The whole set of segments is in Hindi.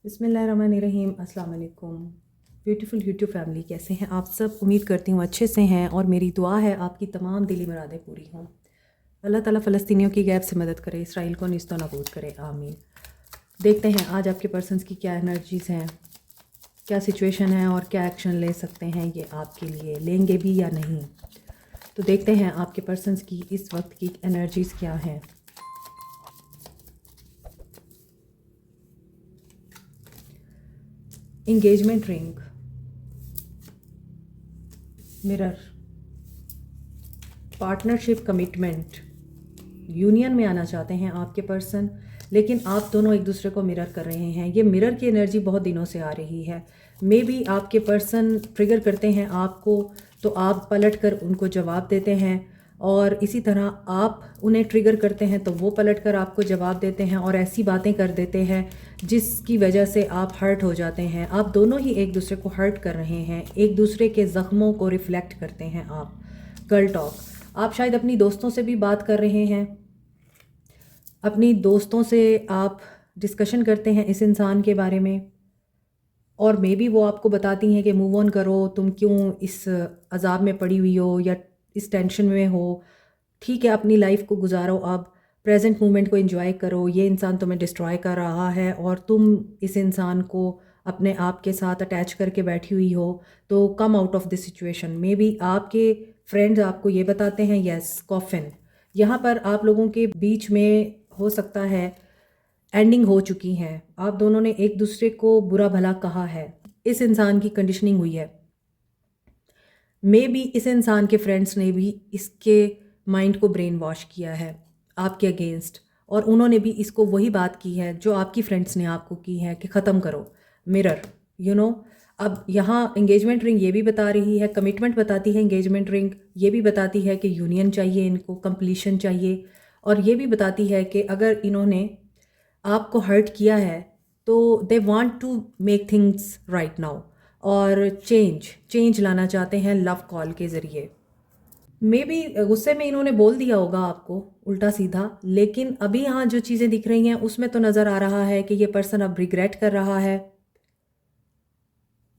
बिस्मिल्लाहिर्रहमानिर्रहीम। अस्सलाम वालेकुम ब्यूटीफुल यूट्यूब फैमिली, कैसे हैं आप सब? उम्मीद करती हूँ अच्छे से हैं और मेरी दुआ है आपकी तमाम दिली मुरादें पूरी हों। अल्लाह ताला फ़लस्तीनियों की गैब से मदद करे, इसराइल को निस्तो नाबूद करे, आमीन। देखते हैं आज आपके पर्सन्स की क्या एनर्जीज़ हैं, क्या सिचुएशन है और क्या एक्शन ले सकते हैं ये आपके लिए, लेंगे भी या नहीं। तो देखते हैं आपके पर्सन्स की इस वक्त की एनर्जीज़ क्या हैं। Engagement ring, mirror, partnership, commitment, union में आना चाहते हैं आपके पर्सन, लेकिन आप दोनों एक दूसरे को मिरर कर रहे हैं। ये मिरर की एनर्जी बहुत दिनों से आ रही है। मे बी आपके पर्सन ट्रिगर करते हैं आपको तो आप पलट कर उनको जवाब देते हैं, और इसी तरह आप उन्हें ट्रिगर करते हैं तो वो पलट कर आपको जवाब देते हैं और ऐसी बातें कर देते हैं जिसकी वजह से आप हर्ट हो जाते हैं। आप दोनों ही एक दूसरे को हर्ट कर रहे हैं, एक दूसरे के ज़ख्मों को रिफ्लेक्ट करते हैं आप। गर्ल टॉक, आप शायद अपनी दोस्तों से भी बात कर रहे हैं, अपनी दोस्तों से आप डिस्कशन करते हैं इस इंसान के बारे में, और मे बी वो आपको बताती हैं कि मूव ऑन करो, तुम क्यों इस अजाब में पड़ी हुई हो या इस टेंशन में हो, ठीक है अपनी लाइफ को गुजारो, अब प्रेजेंट मोमेंट को एंजॉय करो, ये इंसान तुम्हें डिस्ट्रॉय कर रहा है और तुम इस इंसान को अपने आप के साथ अटैच करके बैठी हुई हो, तो कम out of this situation. May be आपके फ्रेंड्स आपको ये बताते हैं, यस कॉफिन, यहाँ पर आप लोगों के बीच में हो सकता है एंडिंग हो चुकी है, आप दोनों ने एक दूसरे को बुरा भला कहा है, इस इंसान की कंडीशनिंग हुई है। मे बी इस इंसान के फ्रेंड्स ने भी इसके माइंड को ब्रेन वॉश किया है आपके अगेंस्ट, और उन्होंने भी इसको वही बात की है जो आपकी फ्रेंड्स ने आपको की है कि ख़त्म करो। मिरर, यू नो, अब यहाँ एंगेजमेंट रिंग ये भी बता रही है, कमिटमेंट बताती है एंगेजमेंट रिंग, ये भी बताती है कि यूनियन चाहिए इनको, कंप्लीशन चाहिए, और ये भी बताती है कि अगर इन्होंने आपको हर्ट किया है तो they want to make things right now, और चेंज लाना चाहते हैं लव कॉल के ज़रिए। मे बी गुस्से में इन्होंने बोल दिया होगा आपको उल्टा सीधा, लेकिन अभी यहाँ जो चीज़ें दिख रही हैं उसमें तो नज़र आ रहा है कि ये पर्सन अब रिग्रेट कर रहा है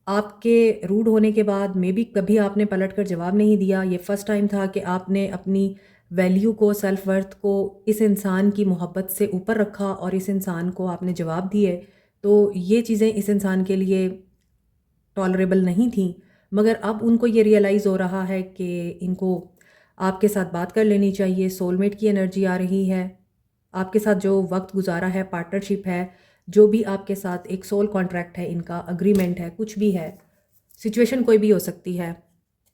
आपके रूड होने के बाद। मे बी कभी आपने पलट कर जवाब नहीं दिया, ये फ़र्स्ट टाइम था कि आपने अपनी वैल्यू को, सेल्फ वर्थ को इस इंसान की मोहब्बत से ऊपर रखा और इस इंसान को आपने जवाब दिए। तो ये चीज़ें इस इंसान के लिए टॉलरेबल नहीं थी, मगर अब उनको ये रियलाइज़ हो रहा है कि इनको आपके साथ बात कर लेनी चाहिए। सोलमेट की एनर्जी आ रही है, आपके साथ जो वक्त गुजारा है, पार्टनरशिप है, जो भी आपके साथ एक सोल कॉन्ट्रैक्ट है, इनका अग्रीमेंट है, कुछ भी है, सिचुएशन कोई भी हो सकती है,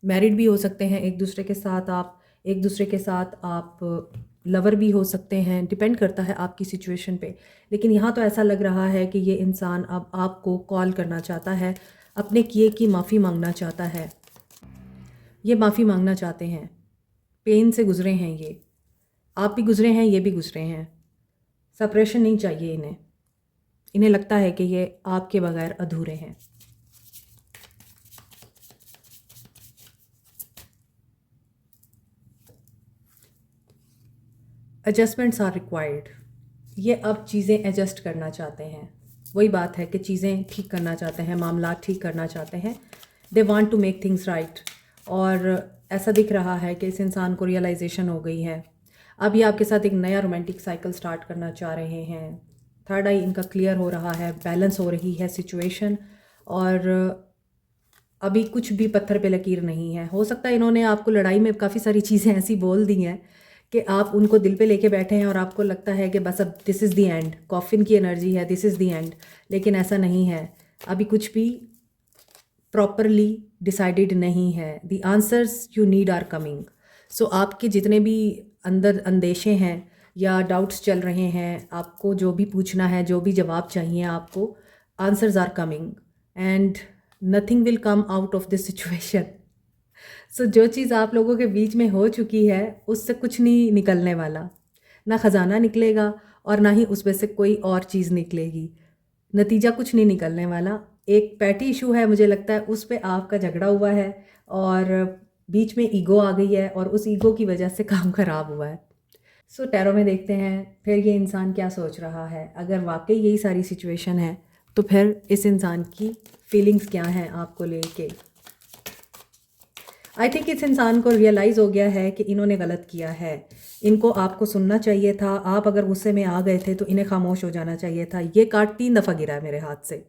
मैरिड भी हो सकते हैं एक दूसरे के साथ आप, एक दूसरे के साथ आप लवर भी हो सकते हैं, डिपेंड करता है आपकी सिचुएशन पे। लेकिन यहाँ तो ऐसा लग रहा है कि ये इंसान अब आपको कॉल करना चाहता है, अपने किए की माफ़ी मांगना चाहता है, ये माफ़ी मांगना चाहते हैं, पेन से गुजरे हैं ये, आप भी गुजरे हैं, ये भी गुजरे हैं, सेपरेशन नहीं चाहिए इन्हें, इन्हें लगता है कि ये आपके बगैर अधूरे हैं। एडजस्टमेंट्स आर रिक्वायर्ड, ये अब चीज़ें एडजस्ट करना चाहते हैं, वही बात है कि चीज़ें ठीक करना चाहते हैं, मामला ठीक करना चाहते हैं, they want to make things right. और ऐसा दिख रहा है कि इस इंसान को रियलाइजेशन हो गई है, अब ये आपके साथ एक नया रोमांटिक साइकिल स्टार्ट करना चाह रहे हैं। थर्ड आई इनका क्लियर हो रहा है, बैलेंस हो रही है सिचुएशन, और अभी कुछ भी पत्थर पे लकीर नहीं है। हो सकता है इन्होंने आपको लड़ाई में काफ़ी सारी चीज़ें ऐसी बोल दी हैं कि आप उनको दिल पे लेके बैठे हैं और आपको लगता है कि बस अब this is the end, coffin की एनर्जी है, दिस इज़ द एंड, लेकिन ऐसा नहीं है, अभी कुछ भी प्रॉपरली डिसाइडेड नहीं है। The answers you need are coming. So आपके जितने भी अंदर अंदेशे हैं या डाउट्स चल रहे हैं, आपको जो भी पूछना है, जो भी जवाब चाहिए आपको, answers are coming and nothing will come out of this situation. So जो चीज़ आप लोगों के बीच में हो चुकी है उससे कुछ नहीं निकलने वाला, ना ख़जाना निकलेगा और ना ही उसमें से कोई और चीज़ निकलेगी, नतीजा कुछ नहीं निकलने वाला। एक पैटी इशू है, मुझे लगता है उस पे आपका झगड़ा हुआ है और बीच में ईगो आ गई है और उस ईगो की वजह से काम ख़राब हुआ है। सो टैरो में देखते हैं फिर ये इंसान क्या सोच रहा है। अगर वाकई यही सारी सिचुएशन है तो फिर इस इंसान की फीलिंग्स क्या हैं आपको लेके। आई थिंक इस इंसान को रियलाइज़ हो गया है कि इन्होंने गलत किया है, इनको आपको सुनना चाहिए था। आप अगर गुस्से में आ गए थे तो इन्हें खामोश हो जाना चाहिए था। ये कार्ड 3 दफ़ा गिरा है मेरे हाथ से,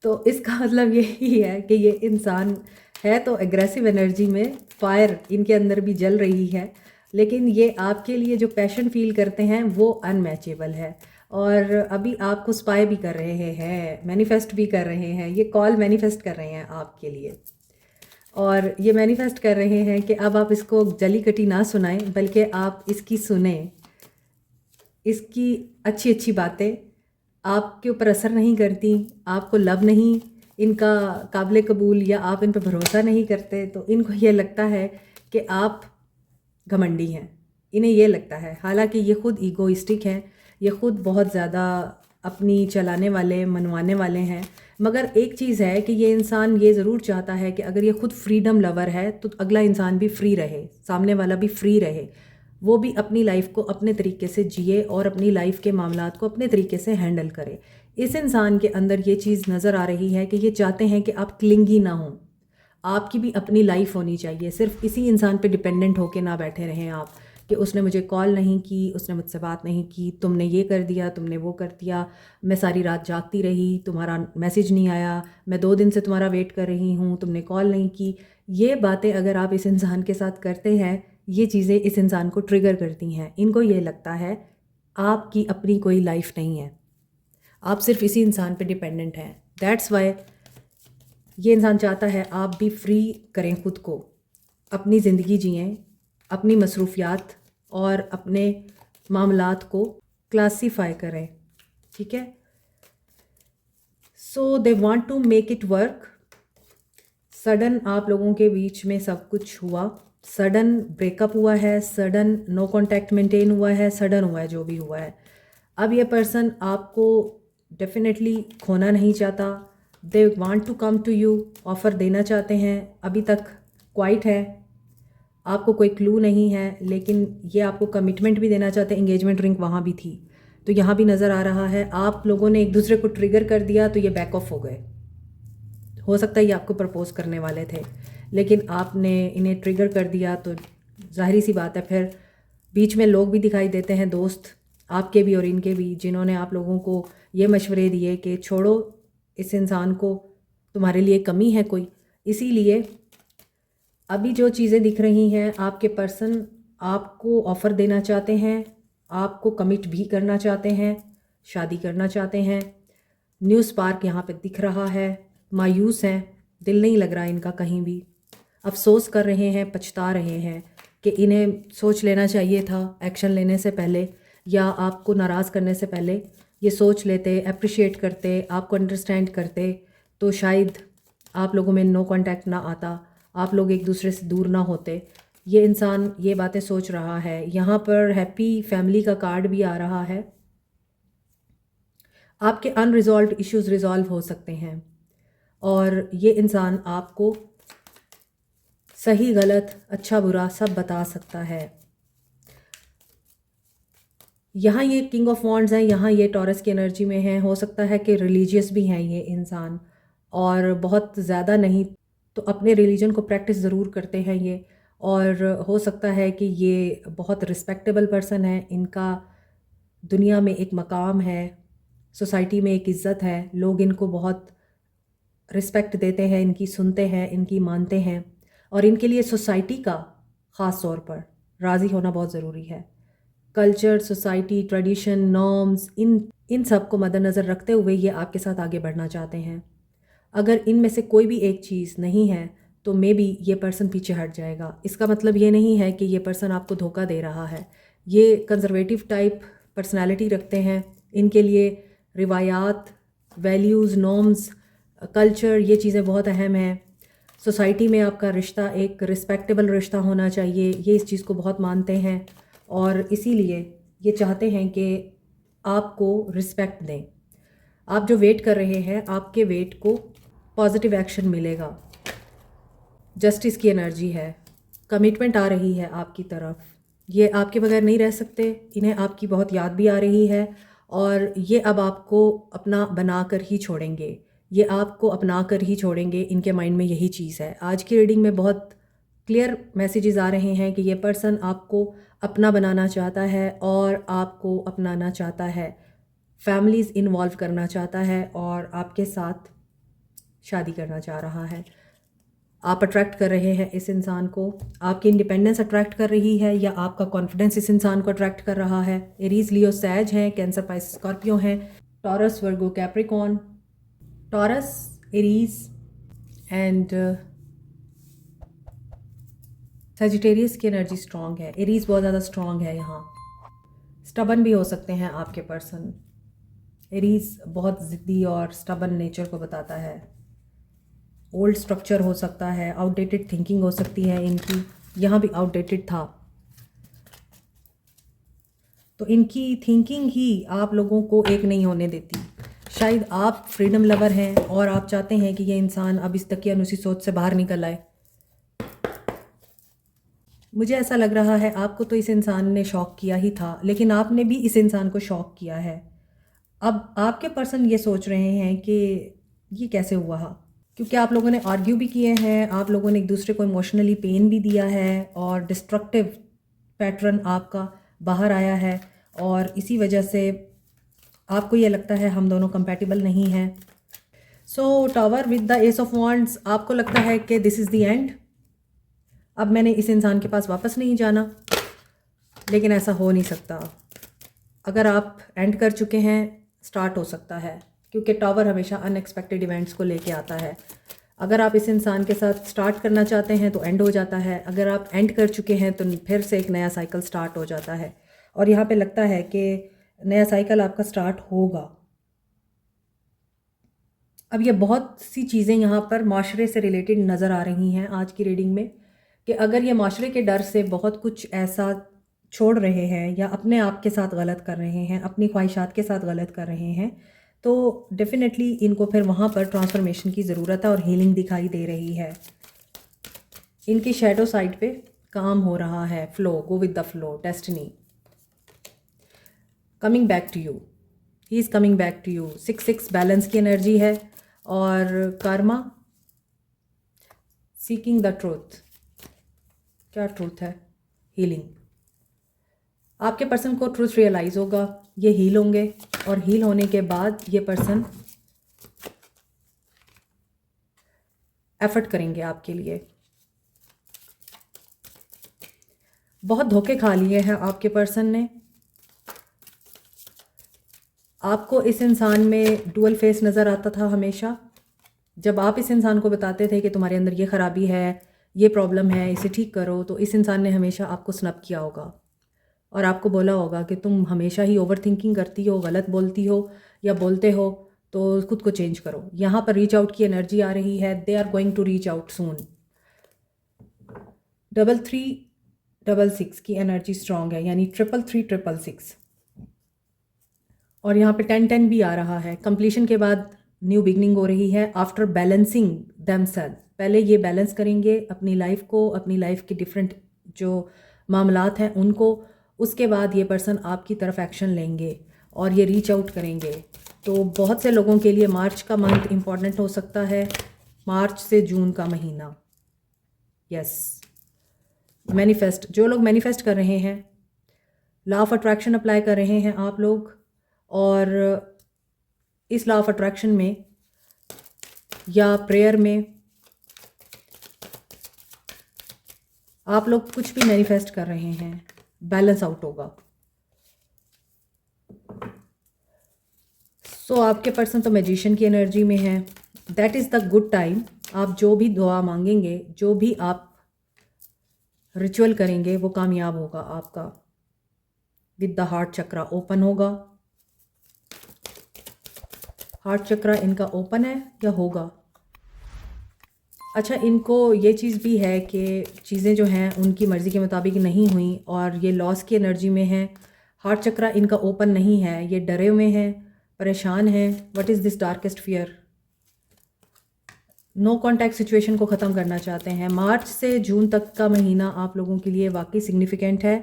तो इसका मतलब यही है कि ये इंसान है तो एग्रेसिव एनर्जी में, फायर इनके अंदर भी जल रही है, लेकिन ये आपके लिए जो पैशन फील करते हैं वो अनमैचेबल है। और अभी आपको स्पाई भी कर रहे हैं, मैनिफेस्ट भी कर रहे हैं, ये कॉल मैनिफेस्ट कर रहे हैं आपके लिए। और ये मैनिफेस्ट कर रहे हैं कि अब आप इसको जली कटी ना सुनाएं, बल्कि आप इसकी सुने, इसकी अच्छी अच्छी बातें आपके ऊपर असर नहीं करती, आपको लब नहीं इनका काबिल कबूल, या आप इन पर भरोसा नहीं करते, तो इनको ये लगता है कि आप घमंडी हैं, इन्हें ये लगता है। हालांकि ये खुद ईगोइस्टिक हैं, ये खुद बहुत ज़्यादा अपनी चलाने वाले, मनवाने वाले हैं। मगर एक चीज़ है कि ये इंसान ये ज़रूर चाहता है कि अगर ये खुद फ्रीडम लवर है तो अगला इंसान भी फ्री रहे, सामने वाला भी फ्री रहे, वो भी अपनी लाइफ को अपने तरीके से जिए और अपनी लाइफ के मामलात को अपने तरीके से हैंडल करे। इस इंसान के अंदर ये चीज़ नज़र आ रही है कि ये चाहते हैं कि आप क्लिंगी ना हों, आपकी भी अपनी लाइफ होनी चाहिए। सिर्फ इसी इंसान पे डिपेंडेंट होके ना बैठे रहें आप कि उसने मुझे कॉल नहीं की, उसने मुझसे बात नहीं की, तुमने ये कर दिया, तुमने वो कर दिया, मैं सारी रात जागती रही, तुम्हारा मैसेज नहीं आया, मैं 2 दिन से तुम्हारा वेट कर रही हूँ, तुमने कॉल नहीं की। ये बातें अगर आप इस इंसान के साथ करते हैं, ये चीज़ें इस इंसान को ट्रिगर करती हैं। इनको ये लगता है आपकी अपनी कोई लाइफ नहीं है, आप सिर्फ इसी इंसान पे डिपेंडेंट हैं। दैट्स वाई ये इंसान चाहता है आप भी फ्री करें खुद को, अपनी ज़िंदगी जिएं, अपनी मसरूफियात और अपने मामलात को क्लासीफाई करें, ठीक है। So they want to make it work. Sudden आप लोगों के बीच में सब कुछ हुआ, सडन ब्रेकअप हुआ है, सडन नो कांटेक्ट मेंटेन हुआ है, सडन हुआ है जो भी हुआ है। अब ये पर्सन आपको डेफिनेटली खोना नहीं चाहता, they want to come to you, offer देना चाहते हैं। अभी तक क्वाइट है, आपको कोई क्लू नहीं है, लेकिन ये आपको कमिटमेंट भी देना चाहते हैं। एंगेजमेंट रिंग वहाँ भी थी, तो यहाँ भी नज़र आ रहा है आप लोगों ने एक दूसरे को ट्रिगर कर दिया तो ये बैक ऑफ हो गए। हो सकता है ये आपको प्रपोज करने वाले थे, लेकिन आपने इन्हें ट्रिगर कर दिया, तो जाहिर सी बात है फिर बीच में लोग भी दिखाई देते हैं, दोस्त आपके भी और इनके भी, जिन्होंने आप लोगों को ये मशवरे दिए कि छोड़ो इस इंसान को, तुम्हारे लिए कमी है कोई। इसीलिए अभी जो चीज़ें दिख रही हैं, आपके पर्सन आपको ऑफ़र देना चाहते हैं, आपको कमिट भी करना चाहते हैं, शादी करना चाहते हैं। न्यू स्पार्क यहाँ पे दिख रहा है। मायूस हैं, दिल नहीं लग रहा इनका कहीं भी, अफसोस कर रहे हैं, पछता रहे हैं कि इन्हें सोच लेना चाहिए था एक्शन लेने से पहले, या आपको नाराज़ करने से पहले ये सोच लेते, अप्रिशिएट करते, आपको अंडरस्टैंड करते, तो शायद आप लोगों में नो कांटेक्ट ना आता, आप लोग एक दूसरे से दूर ना होते। ये इंसान ये बातें सोच रहा है। यहाँ पर हैप्पी फैमिली का कार्ड भी आ रहा है। आपके अनरिजॉल्व्ड इश्यूज़ रिजॉल्व हो सकते हैं और ये इंसान आपको सही गलत, अच्छा बुरा सब बता सकता है। यहाँ ये किंग ऑफ वॉन्ड्स हैं, यहाँ ये टॉरस की एनर्जी में है। हो सकता है कि रिलीजियस भी हैं ये इंसान, और बहुत ज़्यादा नहीं तो अपने रिलीजन को प्रैक्टिस ज़रूर करते हैं ये। और हो सकता है कि ये बहुत रिस्पेक्टेबल पर्सन है, इनका दुनिया में एक मकाम है, सोसाइटी में एक इज़्ज़त है, लोग इनको बहुत रिस्पेक्ट देते हैं, इनकी सुनते हैं, इनकी मानते हैं, और इनके लिए सोसाइटी का ख़ास तौर पर राज़ी होना बहुत ज़रूरी है। कल्चर, सोसाइटी, ट्रेडिशन, नॉर्म्स, इन सब को मद्देनज़र रखते हुए ये आपके साथ आगे बढ़ना चाहते हैं। अगर इनमें से कोई भी एक चीज़ नहीं है तो मे बी ये पर्सन पीछे हट जाएगा। इसका मतलब ये नहीं है कि ये पर्सन आपको धोखा दे रहा है। ये कंजर्वेटिव टाइप पर्सनालिटी रखते हैं, इनके लिए रिवायात, वैल्यूज़, नॉर्म्स, कल्चर, ये चीज़ें बहुत अहम हैं। सोसाइटी में आपका रिश्ता एक रिस्पेक्टेबल रिश्ता होना चाहिए, ये इस चीज़ को बहुत मानते हैं, और इसीलिए ये चाहते हैं कि आपको रिस्पेक्ट दें। आप जो वेट कर रहे हैं, आपके वेट को पॉजिटिव एक्शन मिलेगा। जस्टिस की एनर्जी है, कमिटमेंट आ रही है आपकी तरफ, ये आपके बगैर नहीं रह सकते, इन्हें आपकी बहुत याद भी आ रही है, और ये अब आपको अपना बना कर ही छोड़ेंगे, ये आपको अपना कर ही छोड़ेंगे, इनके माइंड में यही चीज़ है। आज की रीडिंग में बहुत क्लियर मैसेजेस आ रहे हैं कि ये पर्सन आपको अपना बनाना चाहता है और आपको अपनाना चाहता है, फैमिलीज़ इन्वॉल्व करना चाहता है और आपके साथ शादी करना चाह रहा है। आप अट्रैक्ट कर रहे हैं इस इंसान को, आपकी इंडिपेंडेंस अट्रैक्ट कर रही है या आपका कॉन्फिडेंस इस इंसान को अट्रैक्ट कर रहा है। एरीज, लियो, सैज हैं, कैंसर, पाइसेस, स्कॉर्पियो हैं, taurus, Virgo, Capricorn. Taurus, Aries and Sagittarius की एनर्जी स्ट्रॉन्ग है। एरीज बहुत ज़्यादा स्ट्रॉन्ग है यहाँ। स्टबन भी हो सकते हैं आपके पर्सन। एरीज बहुत ज़िद्दी और स्टबन नेचर को बताता है। ओल्ड स्ट्रक्चर हो सकता है, आउटडेटेड थिंकिंग हो सकती है इनकी, यहाँ भी आउटडेटेड था। तो इनकी थिंकिंग ही आप लोगों को एक नहीं होने देती। शायद आप फ्रीडम लवर हैं और आप चाहते हैं कि ये इंसान अब इस दकियानुसी सोच से बाहर निकल आए। मुझे ऐसा लग रहा है आपको तो इस इंसान ने शॉक किया ही था, लेकिन आपने भी इस इंसान को शॉक किया है। अब आपके पर्सन ये सोच रहे हैं कि ये कैसे हुआ, क्योंकि आप लोगों ने आर्ग्यू भी किए हैं, आप लोगों ने एक दूसरे को इमोशनली पेन भी दिया है और डिस्ट्रक्टिव पैटर्न आपका बाहर आया है और इसी वजह से आपको ये लगता है हम दोनों कंपैटिबल नहीं हैं। So tower with the ace of wands, आपको लगता है कि दिस इज़ द एंड, अब मैंने इस इंसान के पास वापस नहीं जाना, लेकिन ऐसा हो नहीं सकता। अगर आप एंड कर चुके हैं, स्टार्ट हो सकता है, क्योंकि टावर हमेशा अनएक्सपेक्टेड इवेंट्स को लेके आता है। अगर आप इस इंसान के साथ स्टार्ट करना चाहते हैं तो एंड हो जाता है, अगर आप एंड कर चुके हैं तो फिर से एक नया साइकिल स्टार्ट हो जाता है। और यहाँ पे लगता है कि नया साइकिल आपका स्टार्ट होगा। अब ये बहुत सी चीज़ें यहाँ पर माशरे से रिलेटेड नज़र आ रही हैं आज की रीडिंग में, कि अगर ये माशरे के डर से बहुत कुछ ऐसा छोड़ रहे हैं या अपने आप के साथ गलत कर रहे हैं, अपनी ख्वाहिशात के साथ गलत कर रहे हैं, तो डेफिनेटली इनको फिर वहाँ पर ट्रांसफॉर्मेशन की ज़रूरत है और हीलिंग दिखाई दे रही है। इनकी शैडो साइड पे काम हो रहा है, flow, go with the flow, destiny coming back to you, he is coming back to you. 6-6 balance की एनर्जी है और कर्मा, सीकिंग द ट्रूथ। क्या ट्रूथ है? हीलिंग। आपके पर्सन को ट्रूथ रियलाइज़ होगा, ये हील होंगे और हील होने के बाद ये पर्सन एफर्ट करेंगे आपके लिए। बहुत धोखे खा लिए हैं आपके पर्सन ने। आपको इस इंसान में डुअल फेस नज़र आता था हमेशा। जब आप इस इंसान को बताते थे कि तुम्हारे अंदर ये ख़राबी है, ये प्रॉब्लम है, इसे ठीक करो, तो इस इंसान ने हमेशा आपको स्नप किया होगा और आपको बोला होगा कि तुम हमेशा ही ओवर थिंकिंग करती हो, गलत बोलती हो या बोलते हो, तो खुद को चेंज करो। यहाँ पर रीच आउट की एनर्जी आ रही है, they are going to reach out soon. 3366 की एनर्जी स्ट्रॉन्ग है, यानी 33366। और यहाँ पे 10-10 भी आ रहा है। कंप्लीशन के बाद न्यू बिगनिंग हो रही है, आफ्टर बैलेंसिंग देमसेल्फ। पहले ये बैलेंस करेंगे अपनी लाइफ को, अपनी लाइफ के डिफरेंट जो मामलात हैं उनको, उसके बाद ये पर्सन आपकी तरफ एक्शन लेंगे और ये रीच आउट करेंगे। तो बहुत से लोगों के लिए मार्च का मंथ इम्पॉर्टेंट हो सकता है, मार्च से जून का महीना। यस, मैनिफेस्ट, जो लोग मैनिफेस्ट कर रहे हैं, लॉ ऑफ अट्रैक्शन अप्लाई कर रहे हैं आप लोग, और इस लॉ ऑफ अट्रैक्शन में या प्रेयर में आप लोग कुछ भी मैनिफेस्ट कर रहे हैं, बैलेंस आउट होगा। सो आपके पर्सन तो मैजिशियन की एनर्जी में है। That is the good time. आप जो भी दुआ मांगेंगे, जो भी आप रिचुअल करेंगे, वो कामयाब होगा आपका। With the heart chakra open होगा। हार्ट चक्रा इनका ओपन है या होगा? अच्छा, इनको ये चीज़ भी है कि चीज़ें जो हैं उनकी मर्ज़ी के मुताबिक नहीं हुई और ये लॉस की एनर्जी में है। हार्ट चक्रा इनका ओपन नहीं है, ये डरे हुए हैं, परेशान हैं। What is this darkest fear? No contact situation को ख़त्म करना चाहते हैं। मार्च से जून तक का महीना आप लोगों के लिए वाकई सिग्निफिकेंट है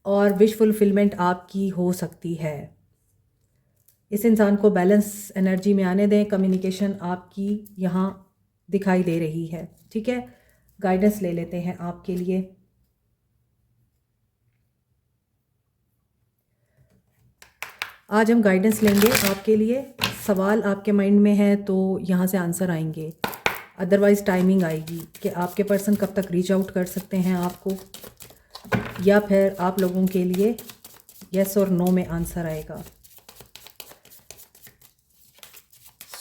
और विश फुलफिलमेंट आपकी हो सकती है। इस इंसान को बैलेंस एनर्जी में आने दें। कम्युनिकेशन आपकी यहाँ दिखाई दे रही है, ठीक है। गाइडेंस ले लेते हैं आपके लिए। आज हम गाइडेंस लेंगे आपके लिए। सवाल आपके माइंड में है तो यहाँ से आंसर आएंगे, अदरवाइज़ टाइमिंग आएगी कि आपके पर्सन कब तक रीच आउट कर सकते हैं आपको, या फिर आप लोगों के लिए यस और नो में आंसर आएगा।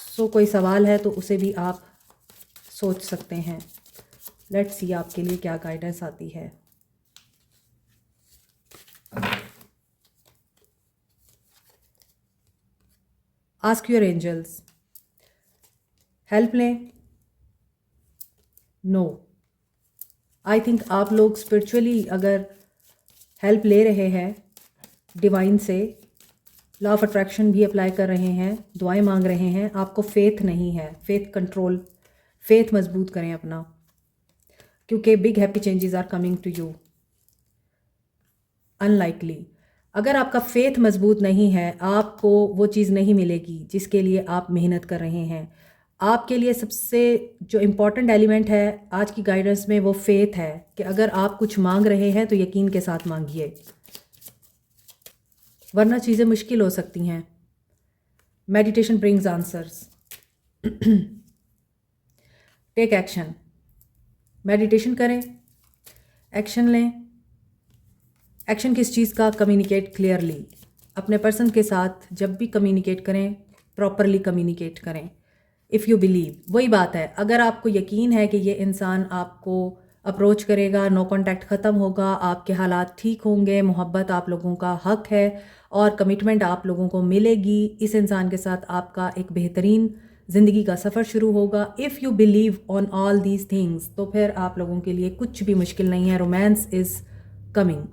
सो कोई सवाल है तो उसे भी आप सोच सकते हैं। लेट्स सी आपके लिए क्या गाइडेंस आती है। आस्क योर एंजल्स, हेल्प लें। नो, आई थिंक आप लोग स्पिरिचुअली अगर हेल्प ले रहे हैं डिवाइन से, लॉ ऑफ अट्रैक्शन भी अप्लाई कर रहे हैं, दुआएं मांग रहे हैं, आपको फेथ नहीं है, फेथ कंट्रोल, फेथ मजबूत करें अपना, क्योंकि big happy changes are coming to you. Unlikely, अगर आपका फेथ मजबूत नहीं है, आपको वो चीज़ नहीं मिलेगी जिसके लिए आप मेहनत कर रहे हैं। आपके लिए सबसे जो इम्पॉर्टेंट एलिमेंट है आज की गाइडेंस में वो फेथ है कि अगर आप कुछ मांग रहे हैं तो यकीन के साथ मांगिए, वरना चीज़ें मुश्किल हो सकती हैं। Meditation brings answers. Take action, meditation करें, एक्शन लें। एक्शन किस चीज़ का? Communicate clearly. अपने पर्सन के साथ जब भी कम्युनिकेट करें, प्रॉपरली कम्युनिकेट करें। इफ़ यू बिलीव, वही बात है, अगर आपको यकीन है कि ये इंसान आपको अप्रोच करेगा, नो कांटेक्ट ख़त्म होगा, आपके हालात ठीक होंगे, मोहब्बत आप लोगों का हक है और कमिटमेंट आप लोगों को मिलेगी, इस इंसान के साथ आपका एक बेहतरीन ज़िंदगी का सफ़र शुरू होगा। If you believe on all these things, तो फिर आप लोगों के लिए कुछ भी मुश्किल नहीं है। Romance is coming.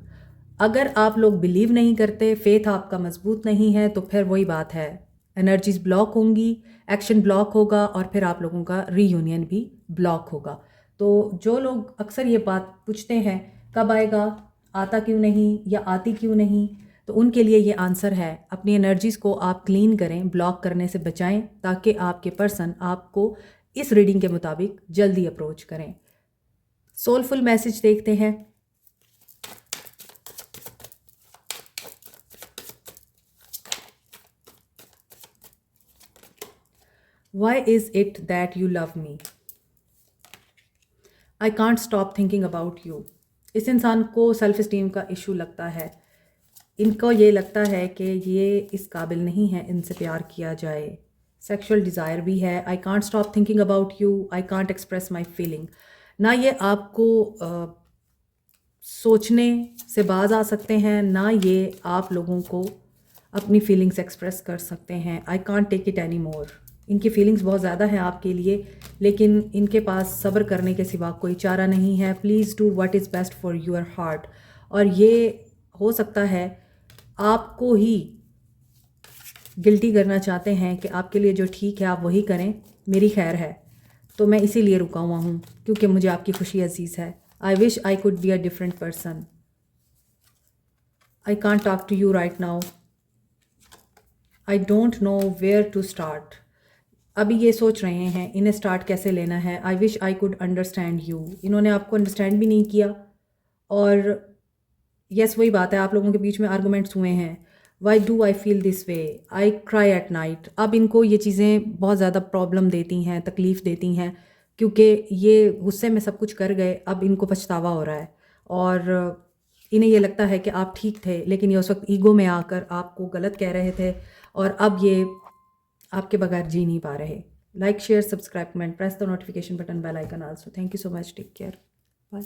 अगर आप लोग बिलीव नहीं करते, फेथ आपका मजबूत नहीं है, तो फिर वही बात है, एनर्जीज ब्लॉक होंगी, एक्शन ब्लॉक होगा और फिर आप लोगों का रीयूनियन भी ब्लॉक होगा। तो जो लोग अक्सर ये बात पूछते हैं कब आएगा, आता क्यों नहीं या आती क्यों नहीं, तो उनके लिए ये आंसर है, अपनी एनर्जीज़ को आप क्लीन करें, ब्लॉक करने से बचाएं, ताकि आपके पर्सन आपको इस रीडिंग के मुताबिक जल्दी अप्रोच करें। सोलफुल मैसेज देखते हैं। Why is it that you love me? I can't stop thinking about you. इस इंसान को सेल्फ इस्टीम का इशू लगता है। इनको ये लगता है कि ये इस काबिल नहीं है इनसे प्यार किया जाए। सेक्सुअल डिज़ायर भी है। I can't stop thinking about you. I can't express my feeling. ना ये आपको सोचने से बाज आ सकते हैं, ना ये आप लोगों को अपनी फीलिंग्स एक्सप्रेस कर सकते हैं। I can't take it any more. इनकी फीलिंग्स बहुत ज़्यादा हैं आपके लिए, लेकिन इनके पास सब्र करने के सिवा कोई चारा नहीं है। Please do what is best for your heart. और ये हो सकता है आपको ही गिल्टी करना चाहते हैं कि आपके लिए जो ठीक है आप वही करें, मेरी खैर है, तो मैं इसीलिए रुका हुआ हूँ क्योंकि मुझे आपकी खुशी अजीज़ है। I wish I could be a different person. I can't talk to you right now. I don't know where to start. अभी ये सोच रहे हैं इन्हें स्टार्ट कैसे लेना है। I wish I could understand you. इन्होंने आपको अंडरस्टैंड भी नहीं किया। और यस, वही बात है, आप लोगों के बीच में आर्गूमेंट्स हुए हैं। Why do I feel this way, I cry at night. अब इनको ये चीज़ें बहुत ज़्यादा प्रॉब्लम देती हैं, तकलीफ़ देती हैं, क्योंकि ये गुस्से में सब कुछ कर गए, अब इनको पछतावा हो रहा है। और इन्हें ये लगता है कि आप ठीक थे, लेकिन ये उस वक्त ईगो में आकर आपको गलत कह रहे थे और अब ये आपके बगैर जी नहीं पा रहे। Like, share, subscribe, comment, press the notification button, bell icon also. Thank you so much, take care, bye.